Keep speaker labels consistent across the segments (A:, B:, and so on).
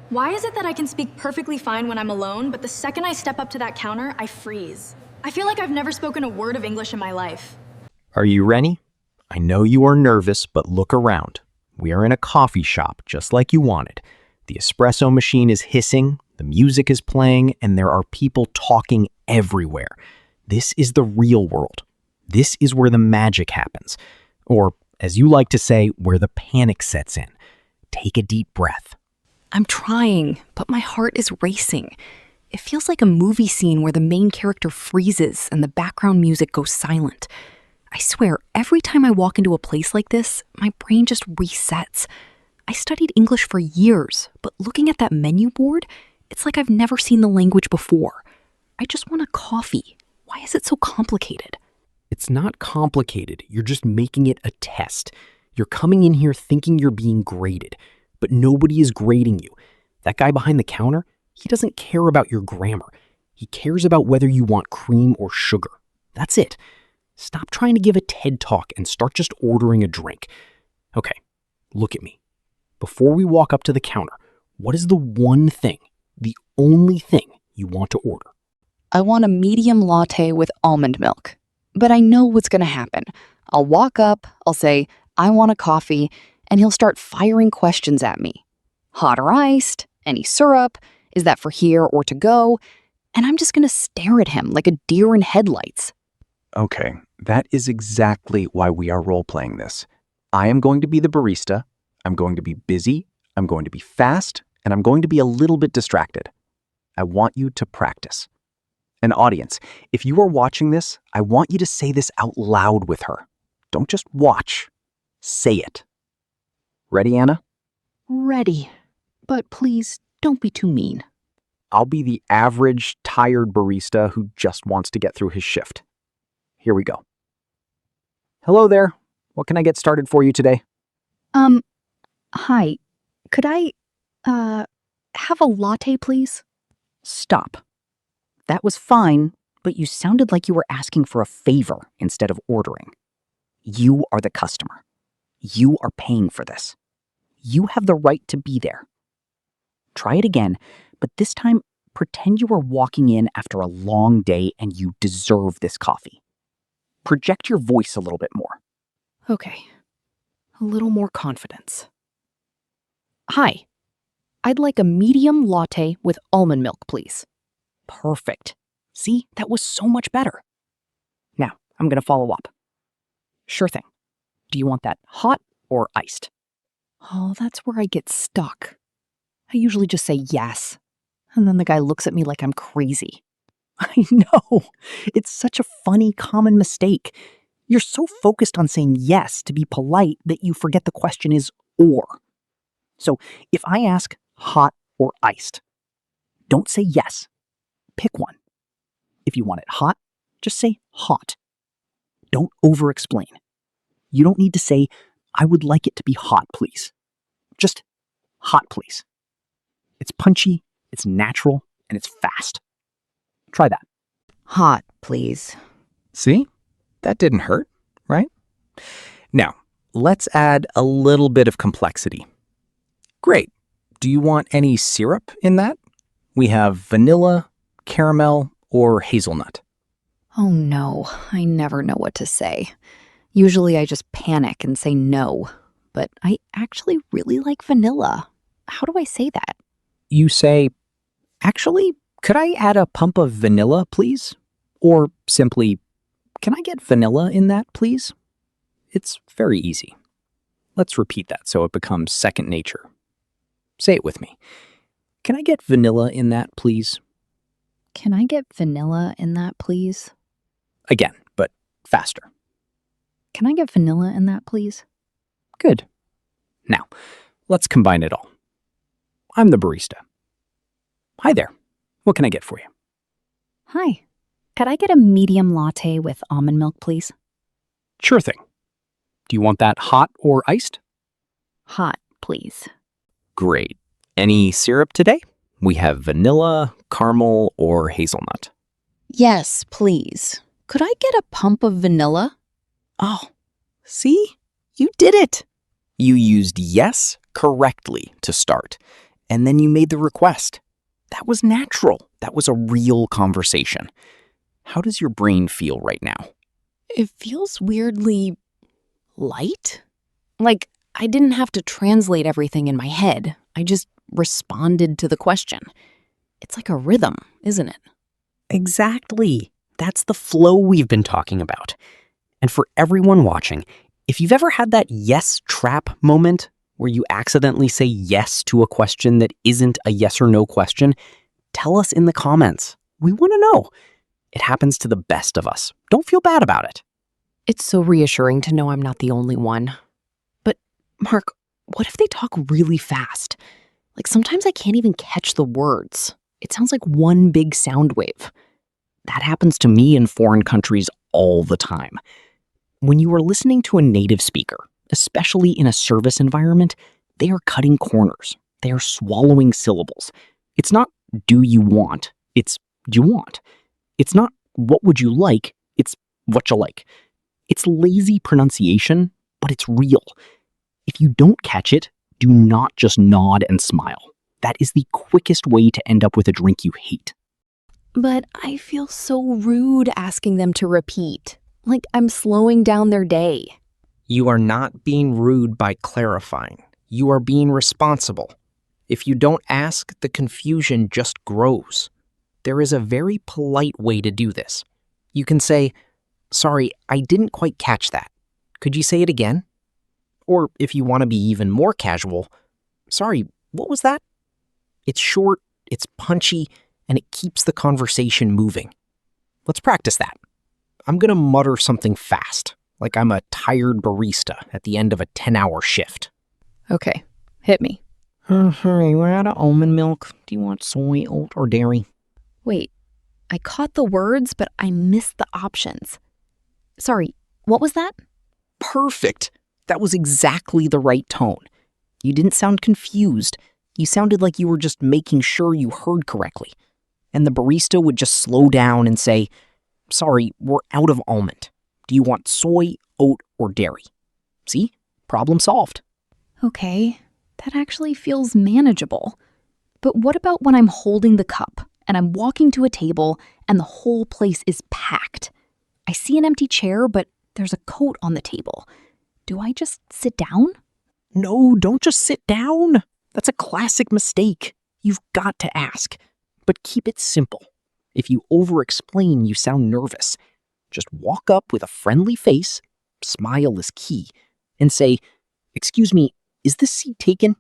A: Why is it that I can speak perfectly fine when I'm alone, but the second I step up to that counter, I freeze? I feel like I've never spoken a word of English in my life.
B: Are you ready? I know you are nervous, but look around. We are in a coffee shop, just like you wanted. The espresso machine is hissing, the music is playing, and there are people talking everywhere. This is the real world. This is where the magic happens. Or, as you like to say, where the panic sets in. Take a deep breath.
C: I'm trying, but my heart is racing. It feels like a movie scene where the main character freezes and the background music goes silent. I swear, every time I walk into a place like this, my brain just resets. I studied English for years, but looking at that menu board, it's like I've never seen the language before. I just want a coffee. Why is it so complicated?
B: It's not complicated. You're just making it a test. You're coming in here thinking you're being graded, but nobody is grading you. That guy behind the counter, he doesn't care about your grammar. He cares about whether you want cream or sugar. That's it. Stop trying to give a TED talk and start just ordering a drink. Okay, look at me. Before we walk up to the counter, what is the one thing, the only thing you want to order?
C: I want a medium latte with almond milk. But I know what's going to happen. I'll walk up, I'll say, I want a coffee, and he'll start firing questions at me. Hot or iced? Any syrup? Is that for here or to go? And I'm just going to stare at him like a deer in headlights.
D: Okay, that is exactly why we are role-playing this. I am going to be the barista, I'm going to be busy, I'm going to be fast, and I'm going to be a little bit distracted. I want you to practice. An audience, if you are watching this, I want you to say this out loud with her. Don't just watch. Say it. Ready, Anna?
C: Ready. But please, don't be too mean.
D: I'll be the average, tired barista who just wants to get through his shift. Here we go. Hello there. What can I get started for you today?
C: Hi. Could I, have a latte, please?
E: Stop. That was fine, but you sounded like you were asking for a favor instead of ordering. You are the customer. You are paying for this. You have the right to be there. Try it again, but this time pretend you are walking in after a long day and you deserve this coffee. Project your voice a little bit more.
C: Okay. A little more confidence. Hi. I'd like a medium latte with almond milk, please.
E: Perfect. See, that was so much better. Now, I'm going to follow up. Sure thing. Do you want that hot or iced?
C: Oh, that's where I get stuck. I usually just say yes, and then the guy looks at me like I'm crazy.
E: I know. It's such a funny, common mistake. You're so focused on saying yes to be polite that you forget the question is or. So if I ask hot or iced, don't say yes. Pick one. If you want it hot, just say hot. Don't over-explain. You don't need to say, I would like it to be hot, please. Just hot, please. It's punchy, it's natural, and it's fast. Try that.
C: Hot, please.
B: See? That didn't hurt, right? Now, let's add a little bit of complexity. Great. Do you want any syrup in that? We have vanilla, caramel, or hazelnut.
C: Oh no, I never know what to say. Usually I just panic and say no, but I actually really like vanilla. How do I say that?
B: You say, actually, could I add a pump of vanilla, please? Or simply, can I get vanilla in that, please? It's very easy. Let's repeat that so it becomes second nature. Say it with me. Can I get vanilla in that, please?
C: Can I get vanilla in that, please?
B: Again, but faster.
C: Can I get vanilla in that, please?
B: Good. Now, let's combine it all. I'm the barista. Hi there. What can I get for you?
E: Hi. Could I get a medium latte with almond milk, please?
B: Sure thing. Do you want that hot or iced?
C: Hot, please.
B: Great. Any syrup today? We have vanilla, caramel, or hazelnut.
C: Yes, please. Could I get a pump of vanilla?
B: Oh, see? You did it. You used yes correctly to start. and then you made the request. That was natural. That was a real conversation. How does your brain feel right now?
C: It feels weirdly light. Like I didn't have to translate everything in my head. I just responded to the question. It's like a rhythm, isn't it?
B: Exactly. That's the flow we've been talking about. And for everyone watching, if you've ever had that yes trap moment where you accidentally say yes to a question that isn't a yes or no question, tell us in the comments. We want to know. It happens to the best of us. Don't feel bad about it.
C: It's so reassuring to know I'm not the only one. But, Mark, what if they talk really fast? Like sometimes I can't even catch the words. It sounds like one big sound wave.
B: That happens to me in foreign countries all the time. When you are listening to a native speaker, especially in a service environment, they are cutting corners. They are swallowing syllables. It's not do you want, it's do you want. It's not what would you like, it's what you like. It's lazy pronunciation, but it's real. If you don't catch it, do not just nod and smile. That is the quickest way to end up with a drink you hate.
C: But I feel so rude asking them to repeat. Like I'm slowing down their day.
F: You are not being rude by clarifying. You are being responsible. If you don't ask, the confusion just grows. There is a very polite way to do this. You can say, "Sorry, I didn't quite catch that. Could you say it again?" Or if you want to be even more casual, "Sorry, what was that?" It's short, it's punchy, and it keeps the conversation moving. Let's practice that. I'm going to mutter something fast, like I'm a tired barista at the end of a 10-hour shift.
C: Okay, hit me.
B: Hey, we're out of almond milk. Do you want soy, oat, or dairy?
C: Wait, I caught the words, but I missed the options. Sorry, what was that?
B: Perfect. That was exactly the right tone. You didn't sound confused. You sounded like you were just making sure you heard correctly. And the barista would just slow down and say, "Sorry, we're out of almond. Do you want soy, oat, or dairy?" See? Problem solved.
C: Okay, that actually feels manageable. But what about when I'm holding the cup and I'm walking to a table and the whole place is packed? I see an empty chair, but there's a coat on the table. Do I just sit down?
B: No, don't just sit down. That's a classic mistake. You've got to ask. But keep it simple. If you over-explain, you sound nervous. Just walk up with a friendly face, smile is key, and say, "Excuse me, is this seat taken?"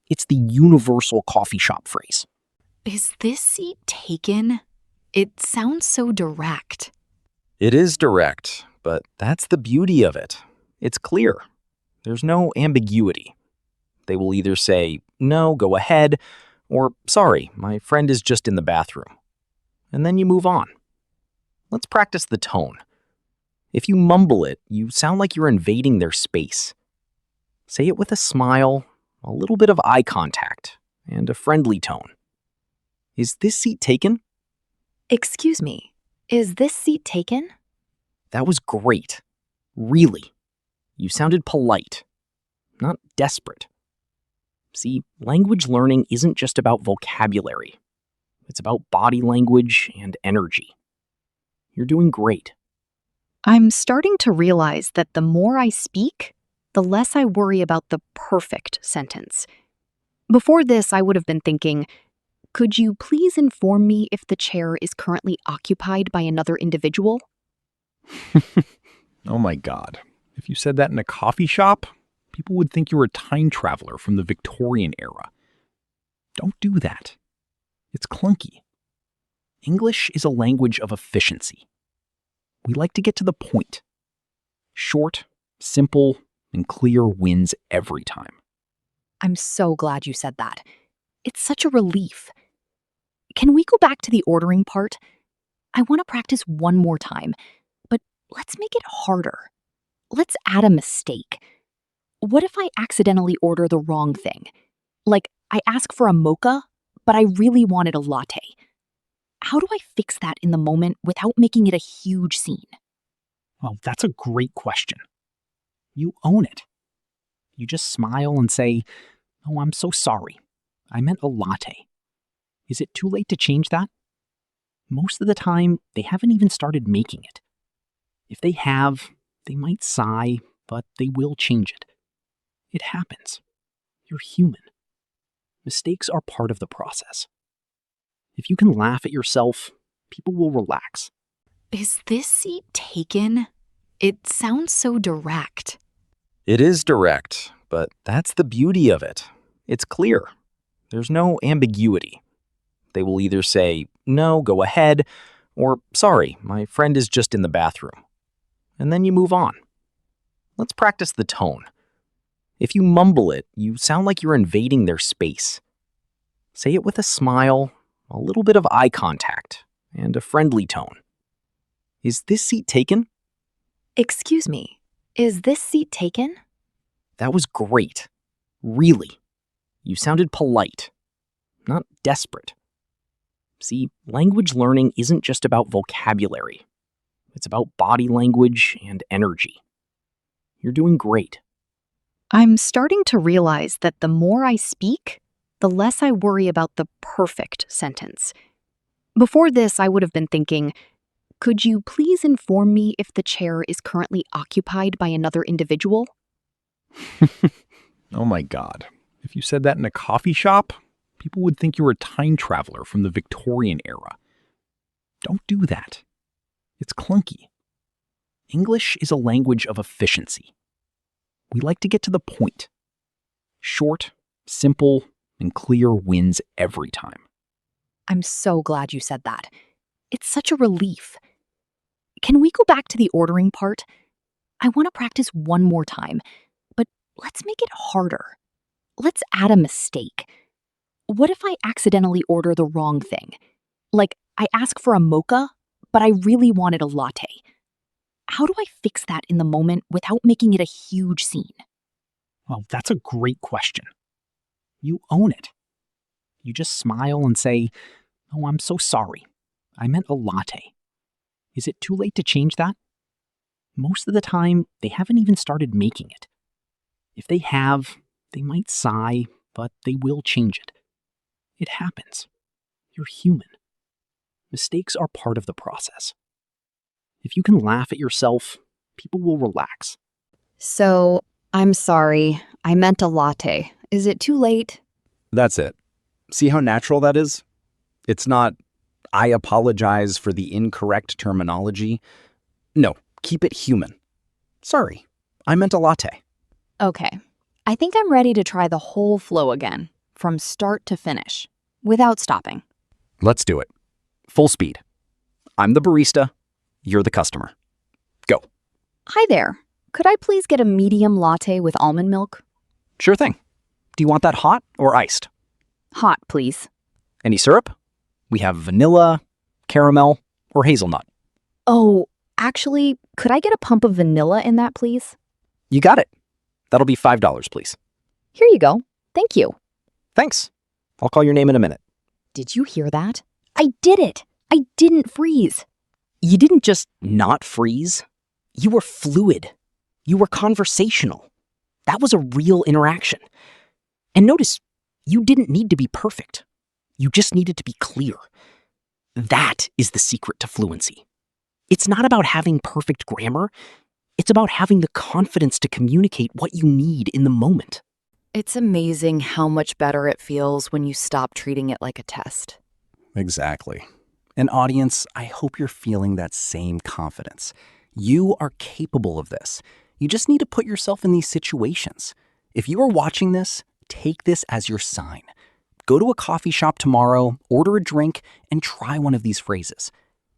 B: It's the universal coffee shop phrase.
C: Is this seat taken? It sounds so direct.
D: It is direct, but that's the beauty of it. It's clear. There's no ambiguity. They will either say, "No, go ahead," or "Sorry, my friend is just in the bathroom." And then you move on. Let's practice the tone. If you mumble it, you sound like you're invading their space. Say it with a smile, a little bit of eye contact, and a friendly tone. "Is this seat taken?"
C: Excuse me, is this seat taken?
B: That was great. Really. You sounded polite, not desperate. See, language learning isn't just about vocabulary. It's about body language and energy. You're doing great.
C: I'm starting to realize that the more I speak, the less I worry about the perfect sentence. Before this, I would have been thinking, could you please inform me if the chair is currently occupied by another individual?
G: Oh my God. If you said that in a coffee shop, people would think you were a time traveler from the Victorian era. Don't do that. It's clunky.
B: English is a language of efficiency. We like to get to the point. Short, simple, and clear wins every time.
C: I'm so glad you said that. It's such a relief. Can we go back to the ordering part? I want to practice one more time, but let's make it harder. Let's add a mistake. What if I accidentally order the wrong thing? Like, I ask for a mocha, but I really wanted a latte. How do I fix that in the moment without making it a huge scene?
B: Well, that's a great question. You own it. You just smile and say, "Oh, I'm so sorry. I meant a latte. Is it too late to change that? Most of the time, they haven't even started making it. If they have, they might sigh, but they will change it. It happens. You're human. Mistakes are part of the process. If you can laugh at yourself, people will relax.
C: Is this seat taken? It sounds so direct.
D: It is direct, but that's the beauty of it. It's clear. There's no ambiguity. They will either say, no, go ahead, or sorry, my friend is just in the bathroom. And then you move on. Let's practice the tone. If you mumble it, you sound like you're invading their space. Say it with a smile, a little bit of eye contact, and a friendly tone. Is this seat taken?
C: Excuse me, is this seat taken?
B: That was great. Really. You sounded polite, not desperate. See, language learning isn't just about vocabulary. It's about body language and energy. You're doing great.
C: I'm starting to realize that the more I speak, the less I worry about the perfect sentence. Before this, I would have been thinking, could you please inform me if the chair is currently occupied by another individual?
G: Oh my God. If you said that in a coffee shop, people would think you were a time traveler from the Victorian era. Don't do that. It's clunky.
B: English is a language of efficiency. We like to get to the point. Short, simple, and clear wins every time.
C: I'm so glad you said that. It's such a relief. Can we go back to the ordering part? I want to practice one more time, but let's make it harder. Let's add a mistake. What if I accidentally order the wrong thing? Like, I ask for a mocha, but I really wanted a latte. How do I fix that in the moment without making it a huge scene?
B: Well, that's a great question. You own it. You just smile and say, "Oh, I'm so sorry. I meant a latte." Is it too late to change that? Most of the time, they haven't even started making it. If they have, they might sigh, but they will change it. It happens. You're human. Mistakes are part of the process. If you can laugh at yourself, people will relax.
C: So, I'm sorry. I meant a latte. Is it too late?
D: That's it. See how natural that is? It's not, I apologize for the incorrect terminology. No, keep it human. Sorry, I meant a latte.
C: Okay. I think I'm ready to try the whole flow again, from start to finish, without stopping.
D: Let's do it. Full speed. I'm the barista. You're the customer. Go.
C: Hi there. Could I please get a medium latte with almond milk?
D: Sure thing. Do you want that hot or iced?
C: Hot, please.
D: Any syrup? We have vanilla, caramel, or hazelnut.
C: Oh, actually, could I get a pump of vanilla in that, please?
D: You got it. That'll be $5, please.
C: Here you go. Thank you.
D: Thanks. I'll call your name in a minute.
C: Did you hear that? I did it. I didn't freeze.
B: You didn't just not freeze. You were fluid. You were conversational. That was a real interaction. And notice, you didn't need to be perfect. You just needed to be clear. That is the secret to fluency. It's not about having perfect grammar. It's about having the confidence to communicate what you need in the moment.
C: It's amazing how much better it feels when you stop treating it like a test.
D: Exactly. And audience, I hope you're feeling that same confidence. You are capable of this. You just need to put yourself in these situations. If you are watching this, take this as your sign. Go to a coffee shop tomorrow, order a drink, and try one of these phrases.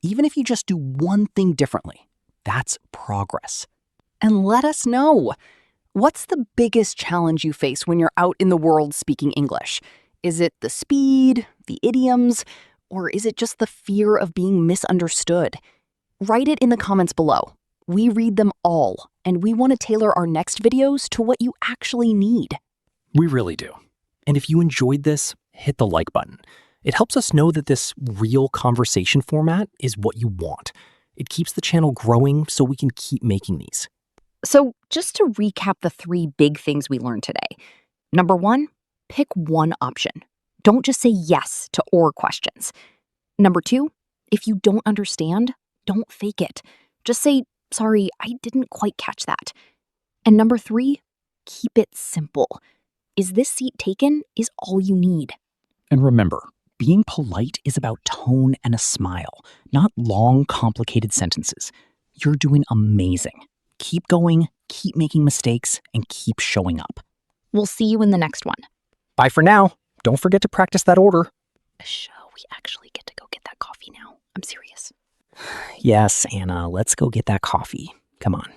D: Even if you just do one thing differently, that's progress.
C: And let us know. What's the biggest challenge you face when you're out in the world speaking English? Is it the speed, the idioms, or is it just the fear of being misunderstood? Write it in the comments below. We read them all, and we want to tailor our next videos to what you actually need.
B: We really do. And if you enjoyed this, hit the like button. It helps us know that this real conversation format is what you want. It keeps the channel growing so we can keep making these.
C: So just to recap the 3 big things we learned today. Number 1, pick one option. Don't just say yes to or questions. Number 2, if you don't understand, don't fake it. Just say, sorry, I didn't quite catch that. And number 3, keep it simple. Is this seat taken is all you need.
E: And remember, being polite is about tone and a smile, not long, complicated sentences. You're doing amazing. Keep going, keep making mistakes, and keep showing up.
C: We'll see you in the next one.
E: Bye for now. Don't forget to practice that order.
C: We actually get to go get that coffee now. I'm serious.
E: Yes, Anna, let's go get that coffee. Come on.